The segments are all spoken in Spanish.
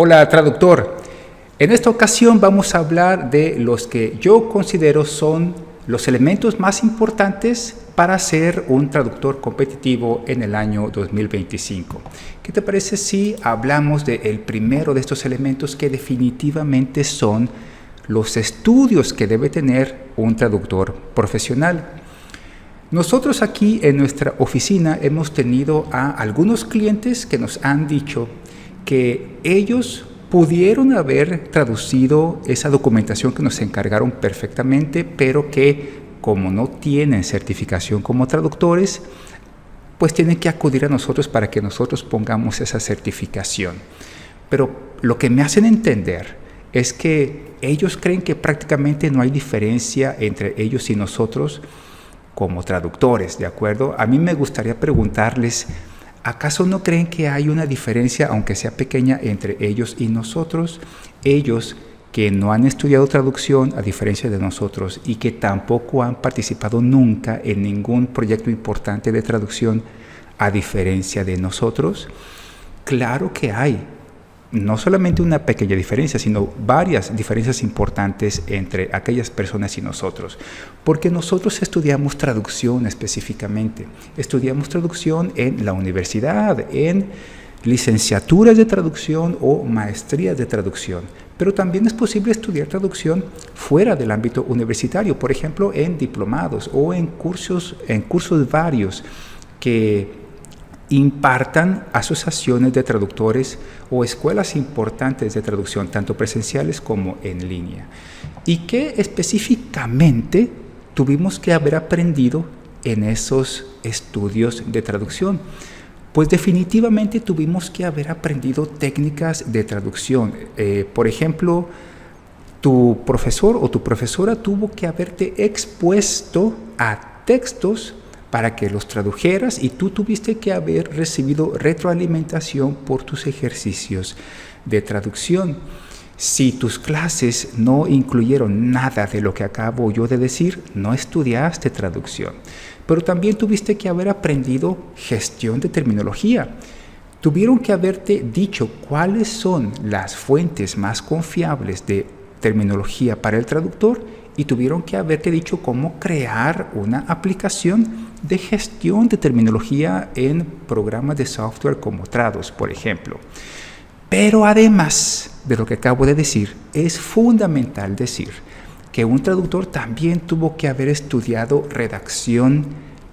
Hola, traductor. En esta ocasión vamos a hablar de los que yo considero son los elementos más importantes para ser un traductor competitivo en el año 2025. ¿Qué te parece si hablamos del primero de estos elementos que definitivamente son los estudios que debe tener un traductor profesional? Nosotros aquí en nuestra oficina hemos tenido a algunos clientes que nos han dicho que ellos pudieron haber traducido esa documentación que nos encargaron perfectamente, pero que como no tienen certificación como traductores, pues tienen que acudir a nosotros para que nosotros pongamos esa certificación. Pero lo que me hacen entender es que ellos creen que prácticamente no hay diferencia entre ellos y nosotros como traductores, ¿de acuerdo? A mí me gustaría preguntarles, ¿acaso no creen que hay una diferencia, aunque sea pequeña, entre ellos y nosotros? Ellos que no han estudiado traducción, a diferencia de nosotros, y que tampoco han participado nunca en ningún proyecto importante de traducción, a diferencia de nosotros. Claro que hay no solamente una pequeña diferencia, sino varias diferencias importantes entre aquellas personas y nosotros, porque nosotros estudiamos traducción específicamente, estudiamos traducción en la universidad, en licenciaturas de traducción o maestrías de traducción, pero también es posible estudiar traducción fuera del ámbito universitario, por ejemplo en diplomados o en cursos varios que impartan asociaciones de traductores o escuelas importantes de traducción, tanto presenciales como en línea. ¿Y qué específicamente tuvimos que haber aprendido en esos estudios de traducción? Pues definitivamente tuvimos que haber aprendido técnicas de traducción. Por ejemplo, tu profesor o tu profesora tuvo que haberte expuesto a textos para que los tradujeras y tú tuviste que haber recibido retroalimentación por tus ejercicios de traducción. Si tus clases no incluyeron nada de lo que acabo yo de decir, no estudiaste traducción. Pero también tuviste que haber aprendido gestión de terminología. Tuvieron que haberte dicho cuáles son las fuentes más confiables de terminología para el traductor y tuvieron que haberte dicho cómo crear una aplicación de gestión de terminología en programas de software como Trados, por ejemplo. Pero además de lo que acabo de decir, es fundamental decir que un traductor también tuvo que haber estudiado redacción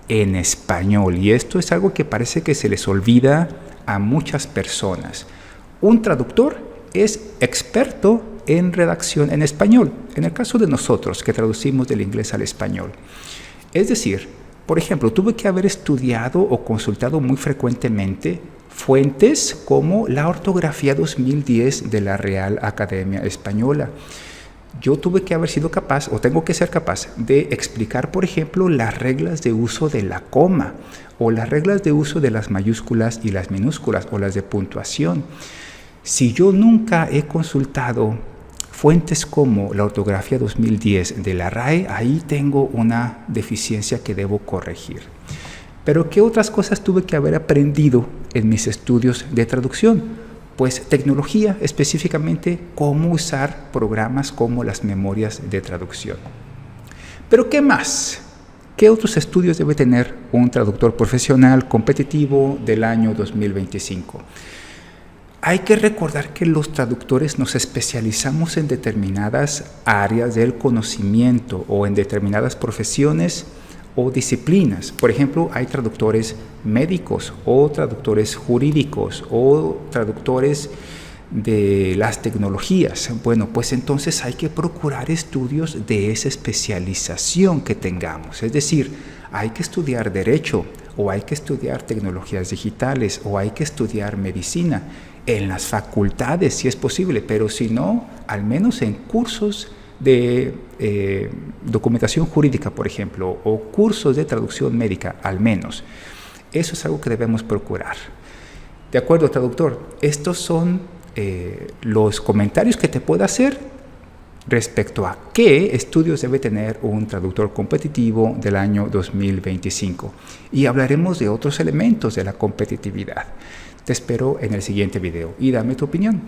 en español, y esto es algo que parece que se les olvida a muchas personas. Un traductor es experto en redacción en español, en el caso de nosotros que traducimos del inglés al español. Es decir, por ejemplo, tuve que haber estudiado o consultado muy frecuentemente fuentes como la Ortografía 2010 de la Real Academia Española. Yo tuve que haber sido capaz, o tengo que ser capaz, de explicar, por ejemplo, las reglas de uso de la coma, o las reglas de uso de las mayúsculas y las minúsculas, o las de puntuación. Si yo nunca he consultado fuentes como la Ortografía 2010 de la RAE, ahí tengo una deficiencia que debo corregir. Pero ¿qué otras cosas tuve que haber aprendido en mis estudios de traducción? Pues tecnología, específicamente cómo usar programas como las memorias de traducción. ¿Pero qué más? ¿Qué otros estudios debe tener un traductor profesional competitivo del año 2025? Hay que recordar que los traductores nos especializamos en determinadas áreas del conocimiento o en determinadas profesiones o disciplinas. Por ejemplo, hay traductores médicos o traductores jurídicos o traductores de las tecnologías. Bueno, pues entonces hay que procurar estudios de esa especialización que tengamos. Es decir, hay que estudiar derecho o hay que estudiar tecnologías digitales o hay que estudiar medicina en las facultades si es posible, pero si no, al menos en cursos de documentación jurídica, por ejemplo, o cursos de traducción médica, al menos. Eso es algo que debemos procurar. De acuerdo, traductor, estos son los comentarios que te puedo hacer respecto a qué estudios debe tener un traductor competitivo del año 2025. Y hablaremos de otros elementos de la competitividad. Te espero en el siguiente video y dame tu opinión.